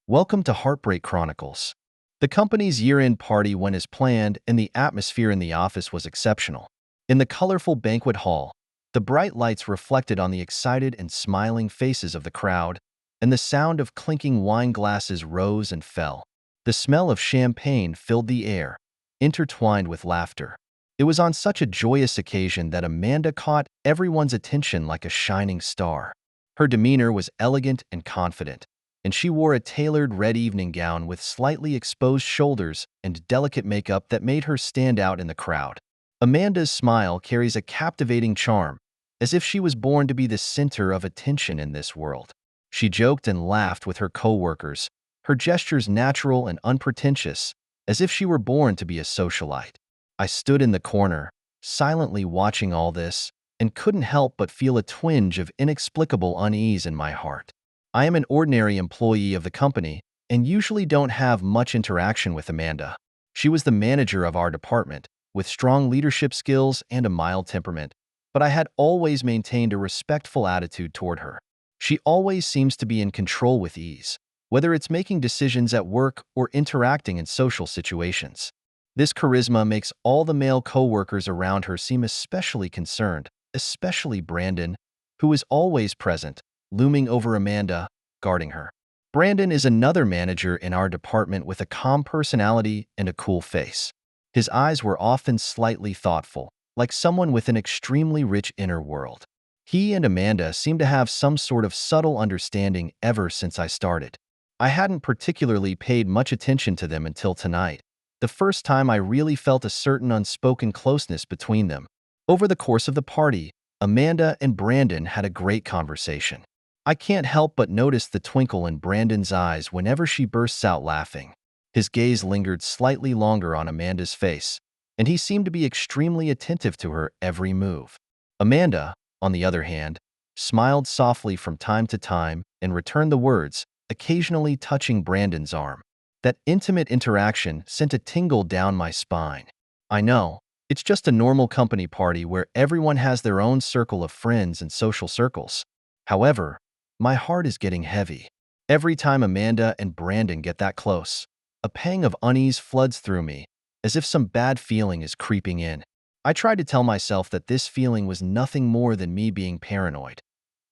Welcome to Heartbreak Chronicles. The company's year-end party went as planned, and the atmosphere in the office was exceptional. In the colorful banquet hall, the bright lights reflected on the excited and smiling faces of the crowd, and the sound of clinking wine glasses rose and fell. The smell of champagne filled the air, intertwined with laughter. It was on such a joyous occasion that Amanda caught everyone's attention like a shining star. Her demeanor was elegant and confident, and she wore a tailored red evening gown with slightly exposed shoulders and delicate makeup that made her stand out in the crowd. Amanda's smile carries a captivating charm, as if she was born to be the center of attention in this world. She joked and laughed with her coworkers, her gestures natural and unpretentious, as if she were born to be a socialite. I stood in the corner, silently watching all this, and couldn't help but feel a twinge of inexplicable unease in my heart. I am an ordinary employee of the company and usually don't have much interaction with Amanda. She was the manager of our department, with strong leadership skills and a mild temperament, but I had always maintained a respectful attitude toward her. She always seems to be in control with ease, whether it's making decisions at work or interacting in social situations. This charisma makes all the male coworkers around her seem especially concerned, especially Brandon, who is always present, looming over Amanda, guarding her. Brandon is another manager in our department with a calm personality and a cool face. His eyes were often slightly thoughtful, like someone with an extremely rich inner world. He and Amanda seemed to have some sort of subtle understanding ever since I started. I hadn't particularly paid much attention to them until tonight, the first time I really felt a certain unspoken closeness between them. Over the course of the party, Amanda and Brandon had a great conversation. I can't help but notice the twinkle in Brandon's eyes whenever she bursts out laughing. His gaze lingered slightly longer on Amanda's face, and he seemed to be extremely attentive to her every move. Amanda, on the other hand, smiled softly from time to time and returned the words, occasionally touching Brandon's arm. That intimate interaction sent a tingle down my spine. I know, it's just a normal company party where everyone has their own circle of friends and social circles. However, my heart is getting heavy. Every time Amanda and Brandon get that close, a pang of unease floods through me, as if some bad feeling is creeping in. I tried to tell myself that this feeling was nothing more than me being paranoid.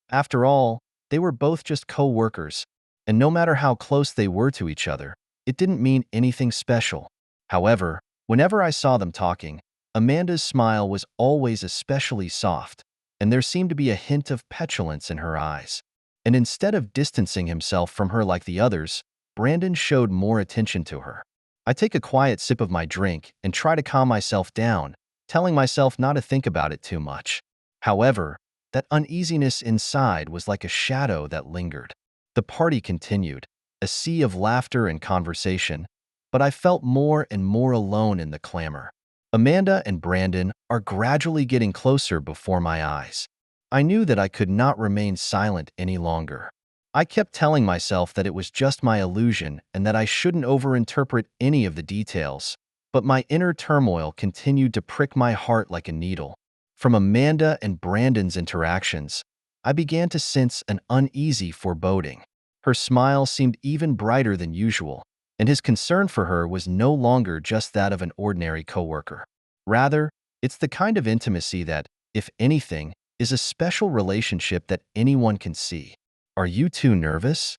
After all, they were both just co-workers, and no matter how close they were to each other, it didn't mean anything special. However, whenever I saw them talking, Amanda's smile was always especially soft, and there seemed to be a hint of petulance in her eyes. And instead of distancing himself from her like the others, Brandon showed more attention to her. I take a quiet sip of my drink and try to calm myself down, telling myself not to think about it too much. However, that uneasiness inside was like a shadow that lingered. The party continued, a sea of laughter and conversation, but I felt more and more alone in the clamor. Amanda and Brandon are gradually getting closer before my eyes. I knew that I could not remain silent any longer. I kept telling myself that it was just my illusion and that I shouldn't overinterpret any of the details, but my inner turmoil continued to prick my heart like a needle. From Amanda and Brandon's interactions, I began to sense an uneasy foreboding. Her smile seemed even brighter than usual, and his concern for her was no longer just that of an ordinary coworker. Rather, it's the kind of intimacy that, if anything, is a special relationship that anyone can see. Are you too nervous?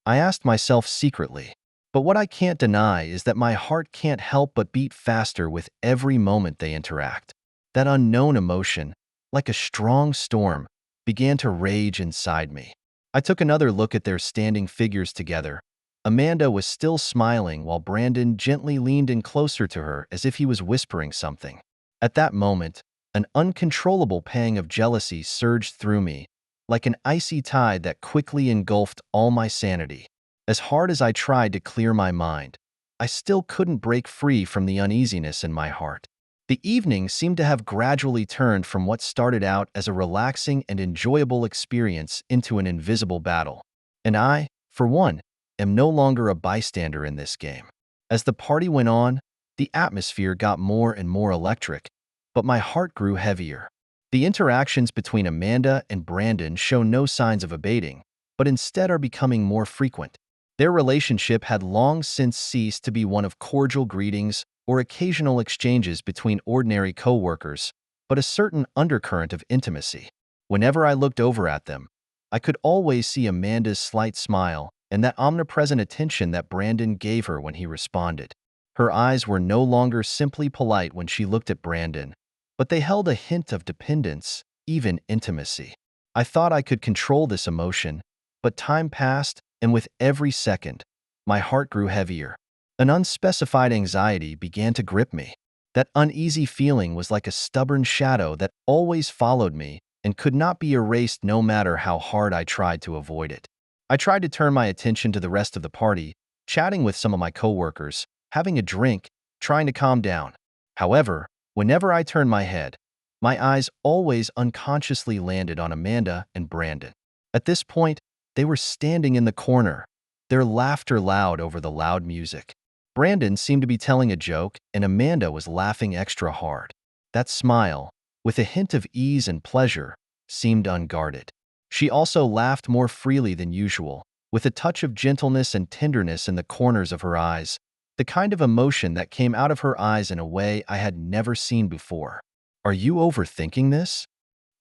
I asked myself secretly. But what I can't deny is that my heart can't help but beat faster with every moment they interact. That unknown emotion, like a strong storm, began to rage inside me. I took another look at their standing figures together. Amanda was still smiling while Brandon gently leaned in closer to her as if he was whispering something. At that moment, an uncontrollable pang of jealousy surged through me, like an icy tide that quickly engulfed all my sanity. As hard as I tried to clear my mind, I still couldn't break free from the uneasiness in my heart. The evening seemed to have gradually turned from what started out as a relaxing and enjoyable experience into an invisible battle. And I, for one, am no longer a bystander in this game. As the party went on, the atmosphere got more and more electric, but my heart grew heavier. The interactions between Amanda and Brandon show no signs of abating, but instead are becoming more frequent. Their relationship had long since ceased to be one of cordial greetings or occasional exchanges between ordinary coworkers, but a certain undercurrent of intimacy. Whenever I looked over at them, I could always see Amanda's slight smile and that omnipresent attention that Brandon gave her when he responded. Her eyes were no longer simply polite when she looked at Brandon, but they held a hint of dependence, even intimacy. I thought I could control this emotion, but time passed, and with every second, my heart grew heavier. An unspecified anxiety began to grip me. That uneasy feeling was like a stubborn shadow that always followed me and could not be erased no matter how hard I tried to avoid it. I tried to turn my attention to the rest of the party, chatting with some of my coworkers, having a drink, trying to calm down. However, whenever I turned my head, my eyes always unconsciously landed on Amanda and Brandon. At this point, they were standing in the corner, their laughter loud over the loud music. Brandon seemed to be telling a joke, and Amanda was laughing extra hard. That smile, with a hint of ease and pleasure, seemed unguarded. She also laughed more freely than usual, with a touch of gentleness and tenderness in the corners of her eyes, the kind of emotion that came out of her eyes in a way I had never seen before. Are you overthinking this?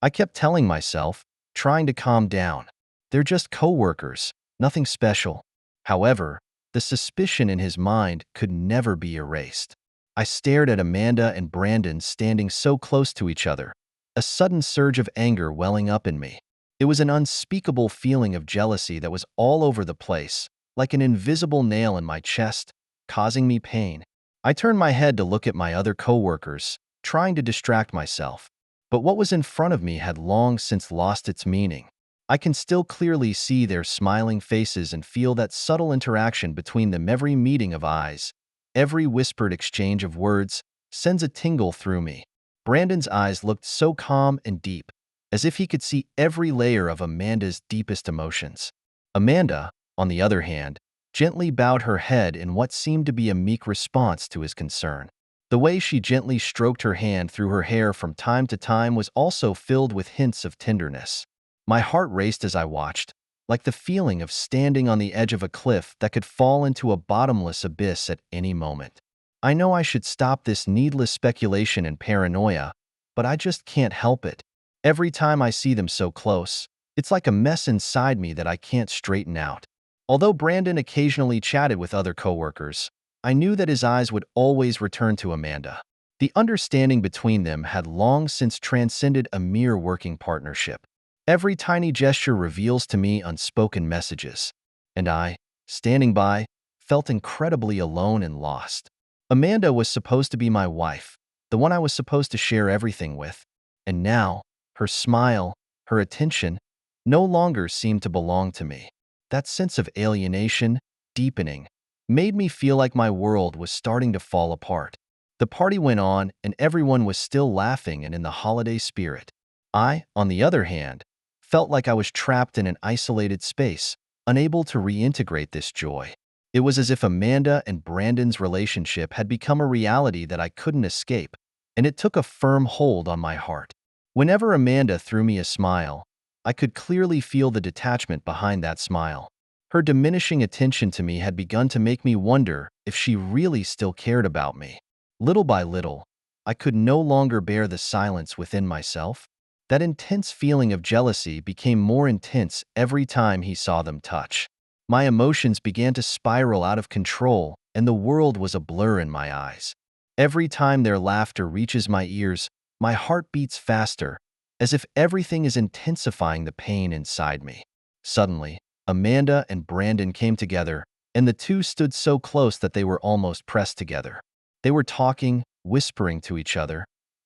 I kept telling myself, trying to calm down. They're just coworkers, nothing special. However, the suspicion in his mind could never be erased. I stared at Amanda and Brandon standing so close to each other, a sudden surge of anger welling up in me. It was an unspeakable feeling of jealousy that was all over the place, like an invisible nail in my chest, causing me pain. I turned my head to look at my other coworkers, trying to distract myself. But what was in front of me had long since lost its meaning. I can still clearly see their smiling faces and feel that subtle interaction between them. Every meeting of eyes, every whispered exchange of words, sends a tingle through me. Brandon's eyes looked so calm and deep, as if he could see every layer of Amanda's deepest emotions. Amanda, on the other hand, gently bowed her head in what seemed to be a meek response to his concern. The way she gently stroked her hand through her hair from time to time was also filled with hints of tenderness. My heart raced as I watched, like the feeling of standing on the edge of a cliff that could fall into a bottomless abyss at any moment. I know I should stop this needless speculation and paranoia, but I just can't help it. Every time I see them so close, it's like a mess inside me that I can't straighten out. Although Brandon occasionally chatted with other coworkers, I knew that his eyes would always return to Amanda. The understanding between them had long since transcended a mere working partnership. Every tiny gesture reveals to me unspoken messages, and I, standing by, felt incredibly alone and lost. Amanda was supposed to be my wife, the one I was supposed to share everything with, and now, her smile, her attention, no longer seemed to belong to me. That sense of alienation, deepening, made me feel like my world was starting to fall apart. The party went on, and everyone was still laughing and in the holiday spirit. I, on the other hand, felt like I was trapped in an isolated space, unable to reintegrate this joy. It was as if Amanda and Brandon's relationship had become a reality that I couldn't escape, and it took a firm hold on my heart. Whenever Amanda threw me a smile, I could clearly feel the detachment behind that smile. Her diminishing attention to me had begun to make me wonder if she really still cared about me. Little by little, I could no longer bear the silence within myself. That intense feeling of jealousy became more intense every time he saw them touch. My emotions began to spiral out of control, and the world was a blur in my eyes. Every time their laughter reaches my ears, my heart beats faster, as if everything is intensifying the pain inside me. Suddenly, Amanda and Brandon came together, and the two stood so close that they were almost pressed together. They were talking, whispering to each other,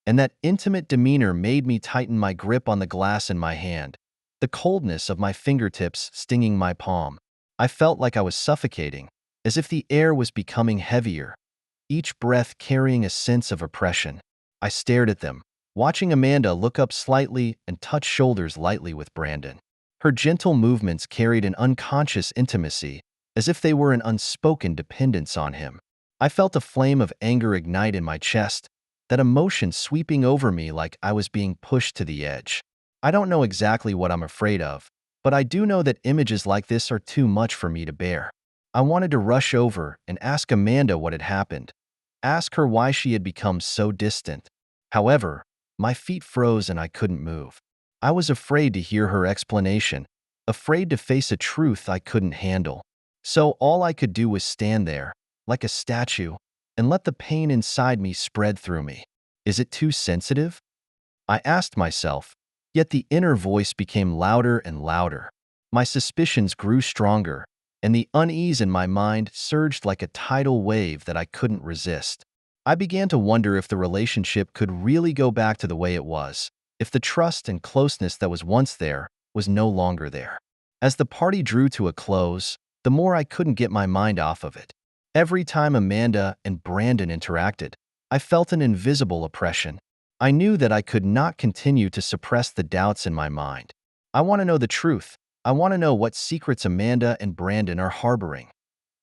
and that intimate demeanor made me tighten my grip on the glass in my hand, the coldness of my fingertips stinging my palm. I felt like I was suffocating, as if the air was becoming heavier, each breath carrying a sense of oppression. I stared at them, watching Amanda look up slightly and touch shoulders lightly with Brandon. Her gentle movements carried an unconscious intimacy, as if they were an unspoken dependence on him. I felt a flame of anger ignite in my chest, that emotion sweeping over me like I was being pushed to the edge. I don't know exactly what I'm afraid of, but I do know that images like this are too much for me to bear. I wanted to rush over and ask Amanda what had happened, ask her why she had become so distant. However, my feet froze and I couldn't move. I was afraid to hear her explanation, afraid to face a truth I couldn't handle. So all I could do was stand there, like a statue, and let the pain inside me spread through me. Is it too sensitive? I asked myself, yet the inner voice became louder and louder. My suspicions grew stronger, and the unease in my mind surged like a tidal wave that I couldn't resist. I began to wonder if the relationship could really go back to the way it was, if the trust and closeness that was once there was no longer there. As the party drew to a close, the more I couldn't get my mind off of it. Every time Amanda and Brandon interacted, I felt an invisible oppression. I knew that I could not continue to suppress the doubts in my mind. I want to know the truth. I want to know what secrets Amanda and Brandon are harboring.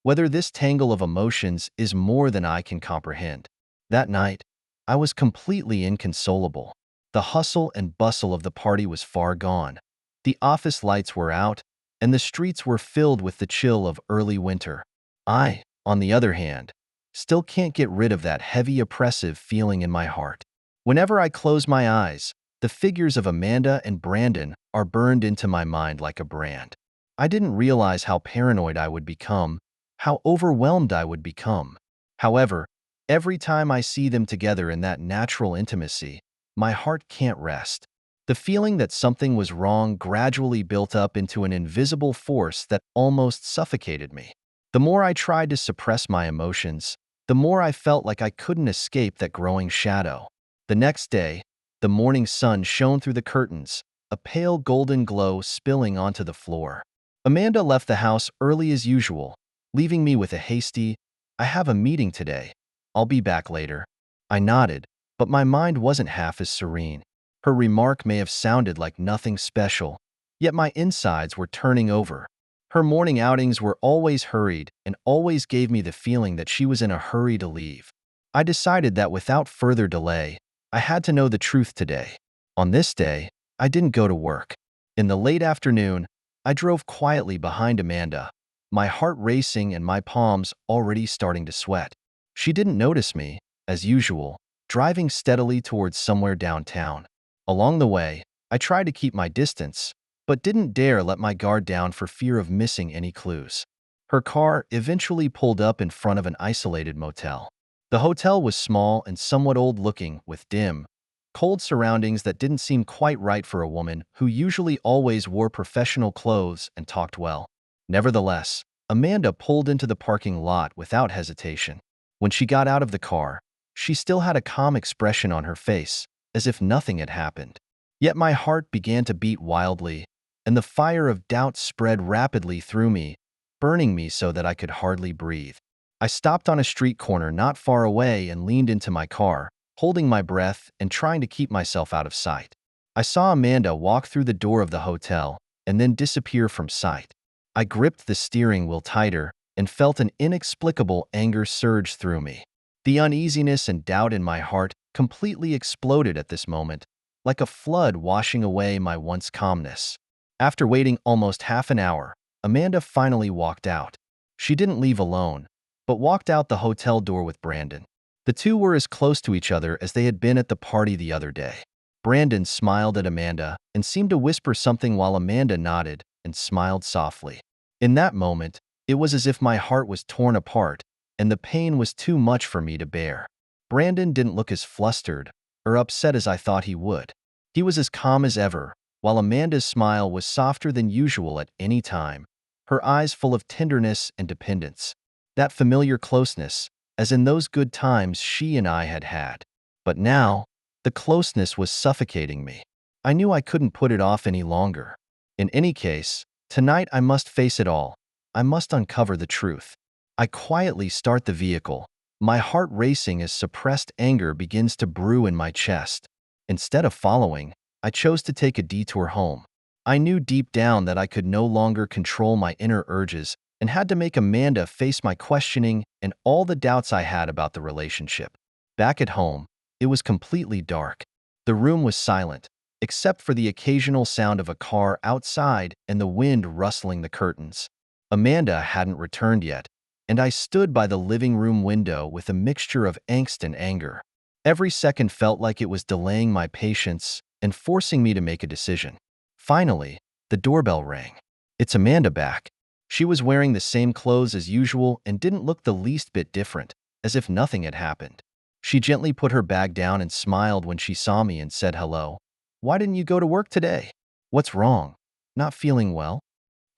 Whether this tangle of emotions is more than I can comprehend. That night, I was completely inconsolable. The hustle and bustle of the party was far gone. The office lights were out, and the streets were filled with the chill of early winter. I, on the other hand, still can't get rid of that heavy, oppressive feeling in my heart. Whenever I close my eyes, the figures of Amanda and Brandon are burned into my mind like a brand. I didn't realize how paranoid I would become, how overwhelmed I would become. However, every time I see them together in that natural intimacy, my heart can't rest. The feeling that something was wrong gradually built up into an invisible force that almost suffocated me. The more I tried to suppress my emotions, the more I felt like I couldn't escape that growing shadow. The next day, the morning sun shone through the curtains, a pale golden glow spilling onto the floor. Amanda left the house early as usual, leaving me with a hasty, "I have a meeting today. I'll be back later." I nodded, but my mind wasn't half as serene. Her remark may have sounded like nothing special, yet my insides were turning over. Her morning outings were always hurried and always gave me the feeling that she was in a hurry to leave. I decided that without further delay, I had to know the truth today. On this day, I didn't go to work. In the late afternoon, I drove quietly behind Amanda, my heart racing and my palms already starting to sweat. She didn't notice me, as usual, driving steadily towards somewhere downtown. Along the way, I tried to keep my distance, but didn't dare let my guard down for fear of missing any clues. Her car eventually pulled up in front of an isolated motel. The hotel was small and somewhat old-looking, with dim, cold surroundings that didn't seem quite right for a woman who usually always wore professional clothes and talked well. Nevertheless, Amanda pulled into the parking lot without hesitation. When she got out of the car, she still had a calm expression on her face, as if nothing had happened. Yet my heart began to beat wildly, and the fire of doubt spread rapidly through me, burning me so that I could hardly breathe. I stopped on a street corner not far away and leaned into my car, holding my breath and trying to keep myself out of sight. I saw Amanda walk through the door of the hotel and then disappear from sight. I gripped the steering wheel tighter and felt an inexplicable anger surge through me. The uneasiness and doubt in my heart completely exploded at this moment, like a flood washing away my once calmness. After waiting almost half an hour, Amanda finally walked out. She didn't leave alone, but walked out the hotel door with Brandon. The two were as close to each other as they had been at the party the other day. Brandon smiled at Amanda and seemed to whisper something while Amanda nodded and smiled softly. In that moment, it was as if my heart was torn apart and the pain was too much for me to bear. Brandon didn't look as flustered or upset as I thought he would. He was as calm as ever, while Amanda's smile was softer than usual at any time, her eyes full of tenderness and dependence. That familiar closeness, as in those good times she and I had had. But now, the closeness was suffocating me. I knew I couldn't put it off any longer. In any case, tonight I must face it all. I must uncover the truth. I quietly start the vehicle, my heart racing as suppressed anger begins to brew in my chest. Instead of following, I chose to take a detour home. I knew deep down that I could no longer control my inner urges and had to make Amanda face my questioning and all the doubts I had about the relationship. Back at home, it was completely dark. The room was silent, except for the occasional sound of a car outside and the wind rustling the curtains. Amanda hadn't returned yet, and I stood by the living room window with a mixture of angst and anger. Every second felt like it was delaying my patience and forcing me to make a decision. Finally, the doorbell rang. It's Amanda back. She was wearing the same clothes as usual and didn't look the least bit different, as if nothing had happened. She gently put her bag down and smiled when she saw me and said hello. "Why didn't you go to work today? What's wrong? Not feeling well?"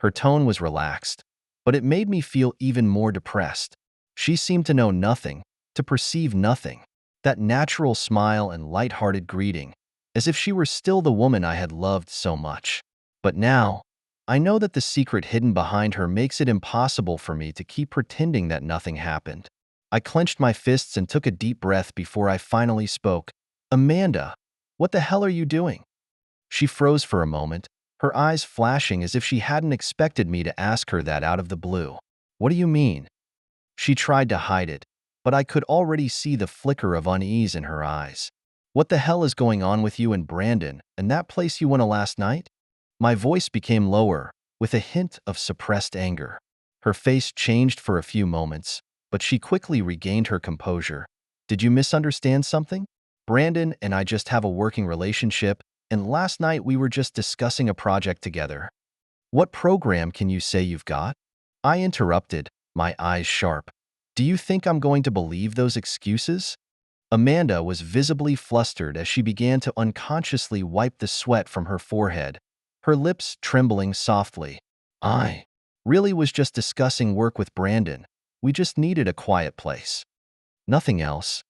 Her tone was relaxed, but it made me feel even more depressed. She seemed to know nothing, to perceive nothing. That natural smile and light-hearted greeting, as if she were still the woman I had loved so much. But now, I know that the secret hidden behind her makes it impossible for me to keep pretending that nothing happened. I clenched my fists and took a deep breath before I finally spoke. "Amanda, what the hell are you doing?" She froze for a moment, her eyes flashing as if she hadn't expected me to ask her that out of the blue. "What do you mean?" She tried to hide it, but I could already see the flicker of unease in her eyes. "What the hell is going on with you and Brandon and that place you went to last night?" My voice became lower, with a hint of suppressed anger. Her face changed for a few moments, but she quickly regained her composure. "Did you misunderstand something? Brandon and I just have a working relationship, and last night we were just discussing a project together." "What program can you say you've got?" I interrupted, my eyes sharp. "Do you think I'm going to believe those excuses?" Amanda was visibly flustered as she began to unconsciously wipe the sweat from her forehead, her lips trembling softly. "I really was just discussing work with Brandon. We just needed a quiet place. Nothing else."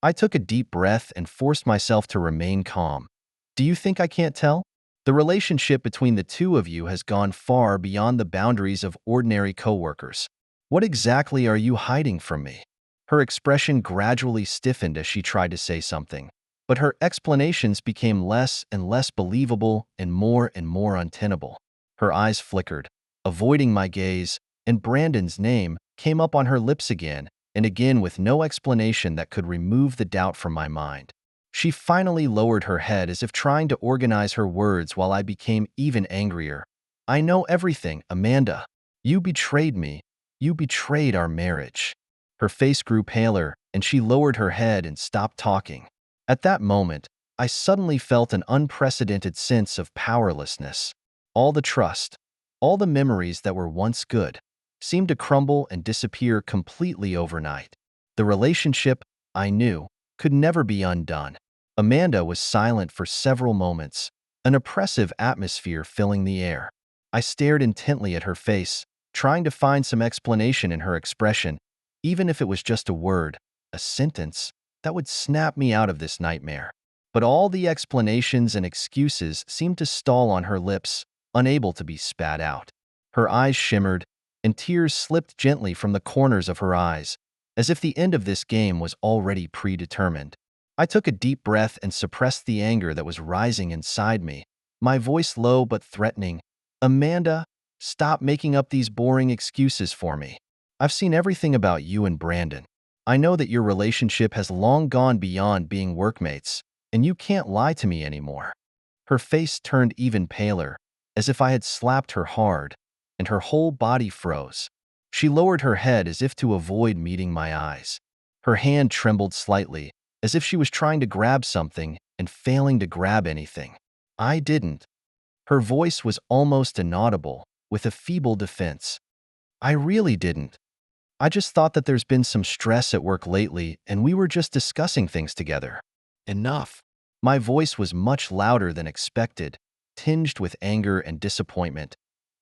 I took a deep breath and forced myself to remain calm. "Do you think I can't tell? The relationship between the two of you has gone far beyond the boundaries of ordinary coworkers. What exactly are you hiding from me?" Her expression gradually stiffened as she tried to say something, but her explanations became less and less believable and more untenable. Her eyes flickered, avoiding my gaze, and Brandon's name came up on her lips again and again with no explanation that could remove the doubt from my mind. She finally lowered her head as if trying to organize her words while I became even angrier. "I know everything, Amanda. You betrayed me. You betrayed our marriage." Her face grew paler, and she lowered her head and stopped talking. At that moment, I suddenly felt an unprecedented sense of powerlessness. All the trust, all the memories that were once good, seemed to crumble and disappear completely overnight. The relationship, I knew, could never be undone. Amanda was silent for several moments, an oppressive atmosphere filling the air. I stared intently at her face, trying to find some explanation in her expression, even if it was just a word, a sentence, that would snap me out of this nightmare. But all the explanations and excuses seemed to stall on her lips, unable to be spat out. Her eyes shimmered, and tears slipped gently from the corners of her eyes, as if the end of this game was already predetermined. I took a deep breath and suppressed the anger that was rising inside me, my voice low but threatening. "Amanda, stop making up these boring excuses for me. I've seen everything about you and Brandon. I know that your relationship has long gone beyond being workmates, and you can't lie to me anymore." Her face turned even paler, as if I had slapped her hard, and her whole body froze. She lowered her head as if to avoid meeting my eyes. Her hand trembled slightly, as if she was trying to grab something and failing to grab anything. I didn't. Her voice was almost inaudible, with a feeble defense. "I really didn't. I just thought that there's been some stress at work lately, and we were just discussing things together." "Enough." My voice was much louder than expected, tinged with anger and disappointment.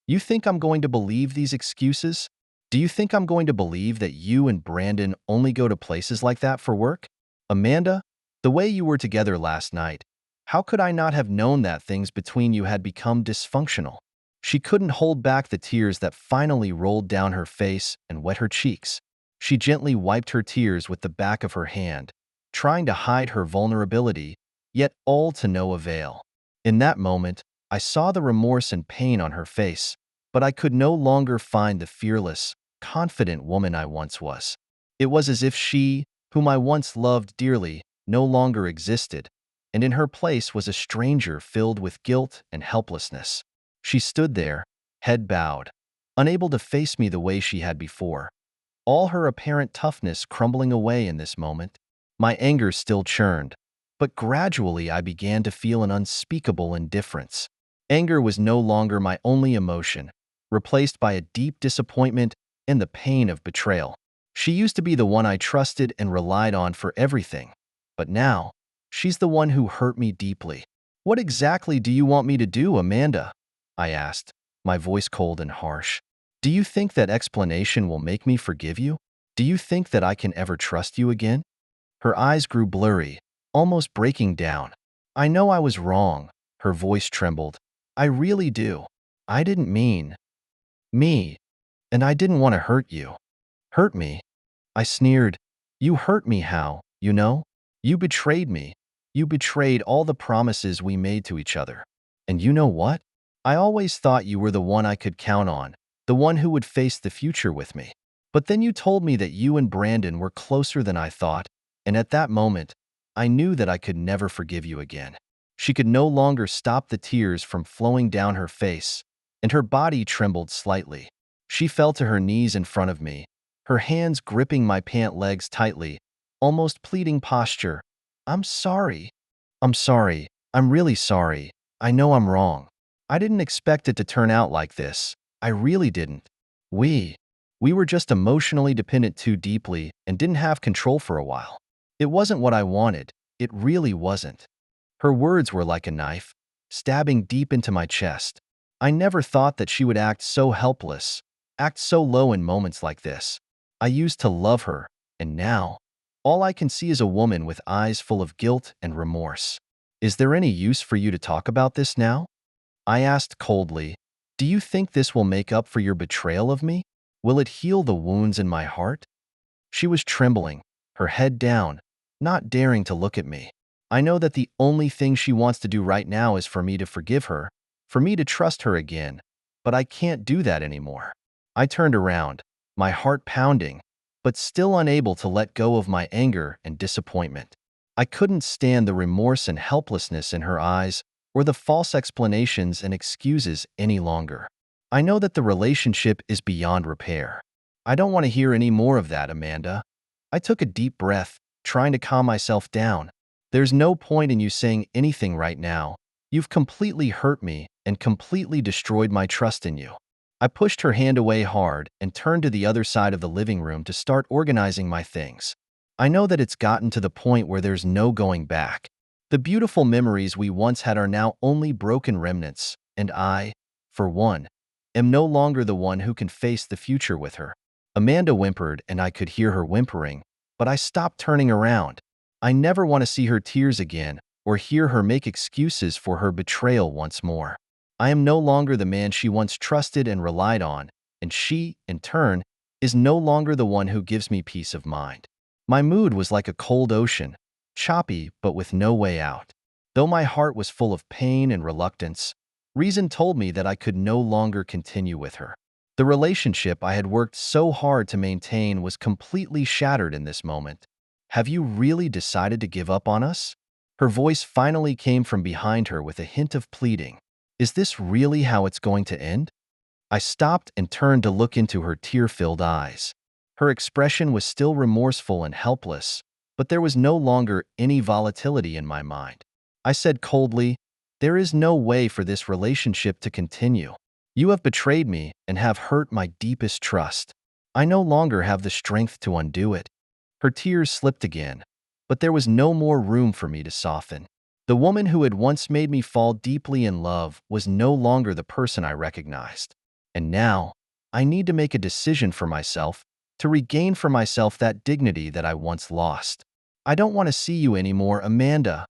"You think I'm going to believe these excuses? Do you think I'm going to believe that you and Brandon only go to places like that for work? Amanda, the way you were together last night, how could I not have known that things between you had become dysfunctional?" She couldn't hold back the tears that finally rolled down her face and wet her cheeks. She gently wiped her tears with the back of her hand, trying to hide her vulnerability, yet all to no avail. In that moment, I saw the remorse and pain on her face, but I could no longer find the fearless, confident woman I once was. It was as if she, whom I once loved dearly, no longer existed, and in her place was a stranger filled with guilt and helplessness. She stood there, head bowed, unable to face me the way she had before. All her apparent toughness crumbling away in this moment. My anger still churned, but gradually I began to feel an unspeakable indifference. Anger was no longer my only emotion, replaced by a deep disappointment and the pain of betrayal. She used to be the one I trusted and relied on for everything, but now, she's the one who hurt me deeply. "What exactly do you want me to do, Amanda?" I asked, my voice cold and harsh. "Do you think that explanation will make me forgive you? Do you think that I can ever trust you again?" Her eyes grew blurry, almost breaking down. "I know I was wrong." Her voice trembled. "I really do. I didn't mean me, and I didn't want to hurt you." "Hurt me?" I sneered. "You hurt me how, you know? You betrayed me. You betrayed all the promises we made to each other. And you know what? I always thought you were the one I could count on, the one who would face the future with me. But then you told me that you and Brandon were closer than I thought, and at that moment, I knew that I could never forgive you again." She could no longer stop the tears from flowing down her face, and her body trembled slightly. She fell to her knees in front of me, her hands gripping my pant legs tightly, almost pleading posture. "I'm sorry. I'm sorry. I'm really sorry. I know I'm wrong. I didn't expect it to turn out like this. I really didn't. We we were just emotionally dependent too deeply and didn't have control for a while. It wasn't what I wanted. It really wasn't." Her words were like a knife, stabbing deep into my chest. I never thought that she would act so helpless, act so low in moments like this. I used to love her, and now, all I can see is a woman with eyes full of guilt and remorse. "Is there any use for you to talk about this now?" I asked coldly. "Do you think this will make up for your betrayal of me? Will it heal the wounds in my heart?" She was trembling, her head down, not daring to look at me. I know that the only thing she wants to do right now is for me to forgive her, for me to trust her again, but I can't do that anymore. I turned around, my heart pounding, but still unable to let go of my anger and disappointment. I couldn't stand the remorse and helplessness in her eyes or the false explanations and excuses any longer. I know that the relationship is beyond repair. I don't want to hear any more of that, Amanda. I took a deep breath, trying to calm myself down. "There's no point in you saying anything right now. You've completely hurt me and completely destroyed my trust in you." I pushed her hand away hard and turned to the other side of the living room to start organizing my things. I know that it's gotten to the point where there's no going back. The beautiful memories we once had are now only broken remnants, and I, for one, am no longer the one who can face the future with her. Amanda whimpered, and I could hear her whimpering, but I stopped turning around. I never want to see her tears again or hear her make excuses for her betrayal once more. I am no longer the man she once trusted and relied on, and she, in turn, is no longer the one who gives me peace of mind. My mood was like a cold ocean, choppy but with no way out. Though my heart was full of pain and reluctance, reason told me that I could no longer continue with her. The relationship I had worked so hard to maintain was completely shattered in this moment. "Have you really decided to give up on us?" Her voice finally came from behind her with a hint of pleading. "Is this really how it's going to end?" I stopped and turned to look into her tear-filled eyes. Her expression was still remorseful and helpless, but there was no longer any volatility in my mind. I said coldly, "There is no way for this relationship to continue. You have betrayed me and have hurt my deepest trust. I no longer have the strength to undo it." Her tears slipped again, but there was no more room for me to soften. The woman who had once made me fall deeply in love was no longer the person I recognized. And now, I need to make a decision for myself, to regain for myself that dignity that I once lost. "I don't want to see you anymore, Amanda."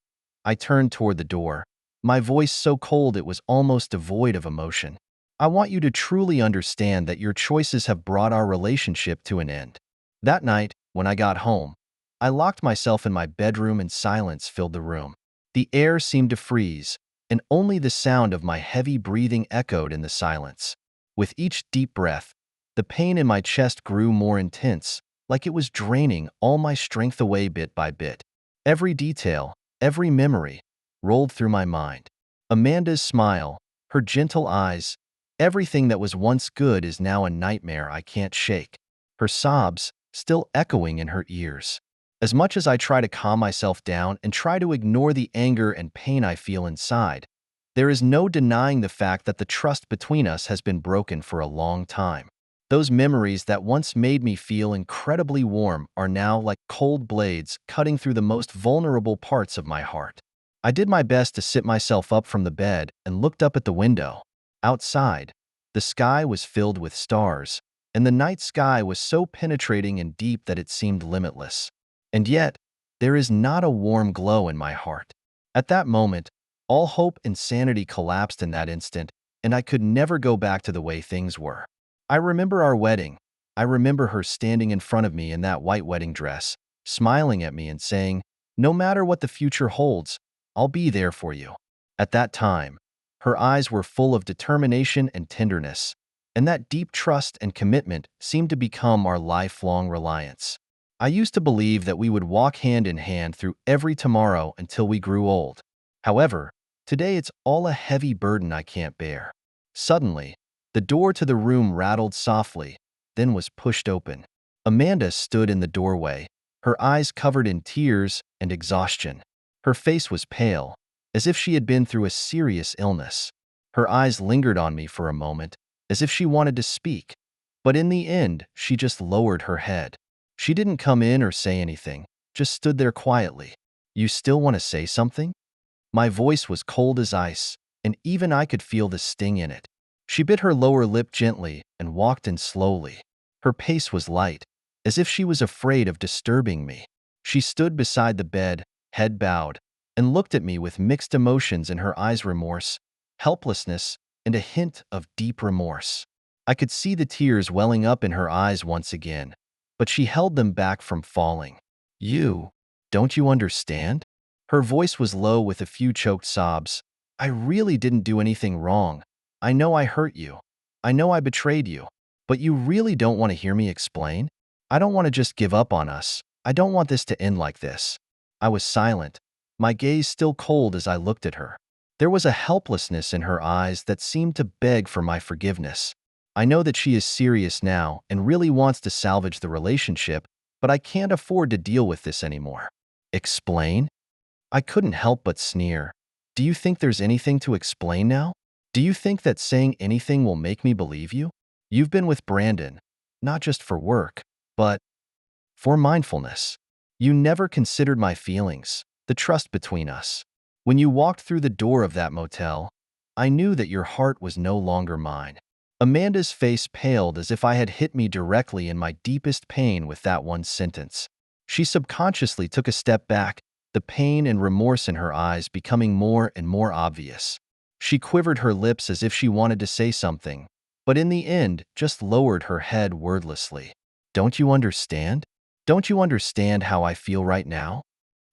I turned toward the door, my voice so cold it was almost devoid of emotion. "I want you to truly understand that your choices have brought our relationship to an end." That night, when I got home, I locked myself in my bedroom and silence filled the room. The air seemed to freeze, and only the sound of my heavy breathing echoed in the silence. With each deep breath, the pain in my chest grew more intense, like it was draining all my strength away bit by bit. Every detail, every memory, rolled through my mind. Amanda's smile, her gentle eyes, Everything that was once good is now a nightmare I can't shake. Her sobs, still echoing in her ears. As much as I try to calm myself down and try to ignore the anger and pain I feel inside, there is no denying the fact that the trust between us has been broken for a long time. Those memories that once made me feel incredibly warm are now like cold blades cutting through the most vulnerable parts of my heart. I did my best to sit myself up from the bed and looked up at the window. Outside, the sky was filled with stars, and the night sky was so penetrating and deep that it seemed limitless. And yet, there is not a warm glow in my heart. At that moment, all hope and sanity collapsed in that instant, and I could never go back to the way things were. I remember our wedding. I remember her standing in front of me in that white wedding dress, smiling at me and saying, "No matter what the future holds, I'll be there for you." At that time, her eyes were full of determination and tenderness, and that deep trust and commitment seemed to become our lifelong reliance. I used to believe that we would walk hand in hand through every tomorrow until we grew old. However, today it's all a heavy burden I can't bear. Suddenly, the door to the room rattled softly, then was pushed open. Amanda stood in the doorway, her eyes covered in tears and exhaustion. Her face was pale, as if she had been through a serious illness. Her eyes lingered on me for a moment, as if she wanted to speak, but in the end, she just lowered her head. She didn't come in or say anything, just stood there quietly. "You still want to say something?" My voice was cold as ice, and even I could feel the sting in it. She bit her lower lip gently and walked in slowly. Her pace was light, as if she was afraid of disturbing me. She stood beside the bed, head bowed, and looked at me with mixed emotions in her eyes: remorse, helplessness, and a hint of deep remorse. I could see the tears welling up in her eyes once again, but she held them back from falling. Don't you understand?" Her voice was low with a few choked sobs. "I really didn't do anything wrong. I know I hurt you. I know I betrayed you. But you really don't want to hear me explain? I don't want to just give up on us. I don't want this to end like this." I was silent, my gaze still cold as I looked at her. There was a helplessness in her eyes that seemed to beg for my forgiveness. I know that she is serious now and really wants to salvage the relationship, but I can't afford to deal with this anymore. "Explain?" I couldn't help but sneer. "Do you think there's anything to explain now? Do you think that saying anything will make me believe you? You've been with Brandon, not just for work, but for mindfulness. You never considered my feelings, the trust between us. When you walked through the door of that motel, I knew that your heart was no longer mine." Amanda's face paled as if I had hit me directly in my deepest pain with that one sentence. She subconsciously took a step back, the pain and remorse in her eyes becoming more and more obvious. She quivered her lips as if she wanted to say something, but in the end just lowered her head wordlessly. "Don't you understand? Don't you understand how I feel right now?"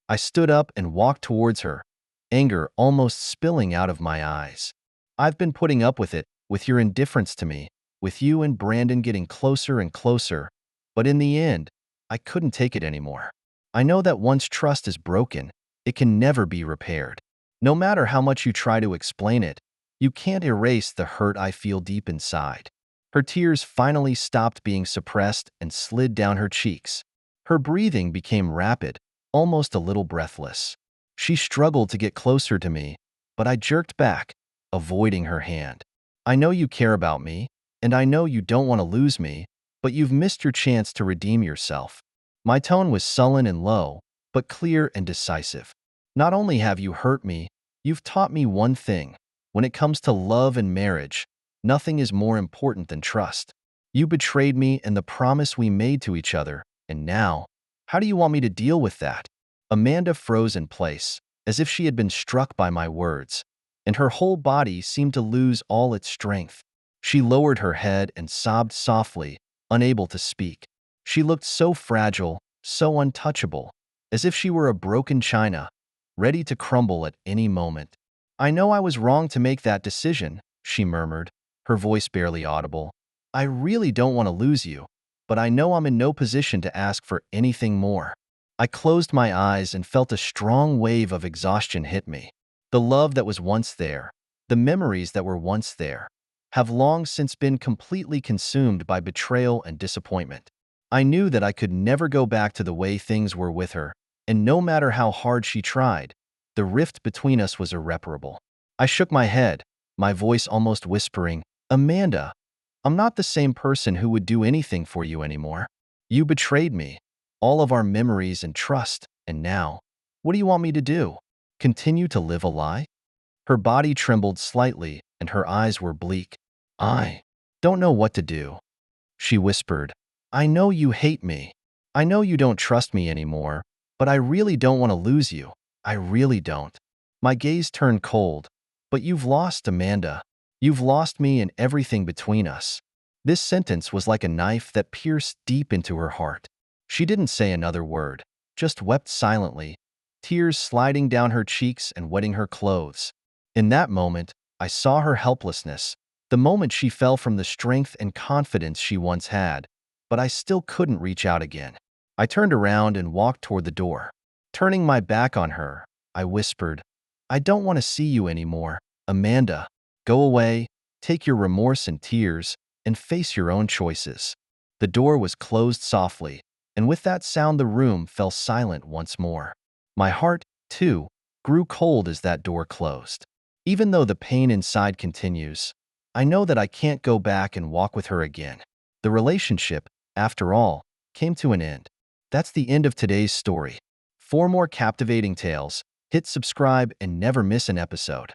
I stood up and walked towards her, anger almost spilling out of my eyes. "I've been putting up with it, with your indifference to me, with you and Brandon getting closer and closer, but in the end, I couldn't take it anymore. I know that once trust is broken, it can never be repaired. No matter how much you try to explain it, you can't erase the hurt I feel deep inside." Her tears finally stopped being suppressed and slid down her cheeks. Her breathing became rapid, almost a little breathless. She struggled to get closer to me, but I jerked back, avoiding her hand. "I know you care about me, and I know you don't want to lose me, but you've missed your chance to redeem yourself." My tone was sullen and low, but clear and decisive. "Not only have you hurt me, you've taught me one thing. When it comes to love and marriage, nothing is more important than trust. You betrayed me and the promise we made to each other, and now, how do you want me to deal with that?" Amanda froze in place, as if she had been struck by my words, and her whole body seemed to lose all its strength. She lowered her head and sobbed softly, unable to speak. She looked so fragile, so untouchable, as if she were a broken china, ready to crumble at any moment. "I know I was wrong to make that decision," she murmured, her voice barely audible. "I really don't want to lose you, but I know I'm in no position to ask for anything more." I closed my eyes and felt a strong wave of exhaustion hit me. The love that was once there, the memories that were once there, have long since been completely consumed by betrayal and disappointment. I knew that I could never go back to the way things were with her, and no matter how hard she tried, the rift between us was irreparable. I shook my head, my voice almost whispering, "Amanda, I'm not the same person who would do anything for you anymore. You betrayed me, all of our memories and trust, and now, what do you want me to do? Continue to live a lie?" Her body trembled slightly, and her eyes were bleak. "I don't know what to do," she whispered. "I know you hate me. I know you don't trust me anymore, but I really don't want to lose you. I really don't." My gaze turned cold. "But you've lost, Amanda. You've lost me and everything between us." This sentence was like a knife that pierced deep into her heart. She didn't say another word, just wept silently, tears sliding down her cheeks and wetting her clothes. In that moment, I saw her helplessness, the moment she fell from the strength and confidence she once had, but I still couldn't reach out again. I turned around and walked toward the door. Turning my back on her, I whispered, "I don't want to see you anymore, Amanda. Go away, take your remorse and tears, and face your own choices." The door was closed softly, and with that sound the room fell silent once more. My heart, too, grew cold as that door closed. Even though the pain inside continues, I know that I can't go back and walk with her again. The relationship, after all, came to an end. That's the end of today's story. For more captivating tales, hit subscribe and never miss an episode.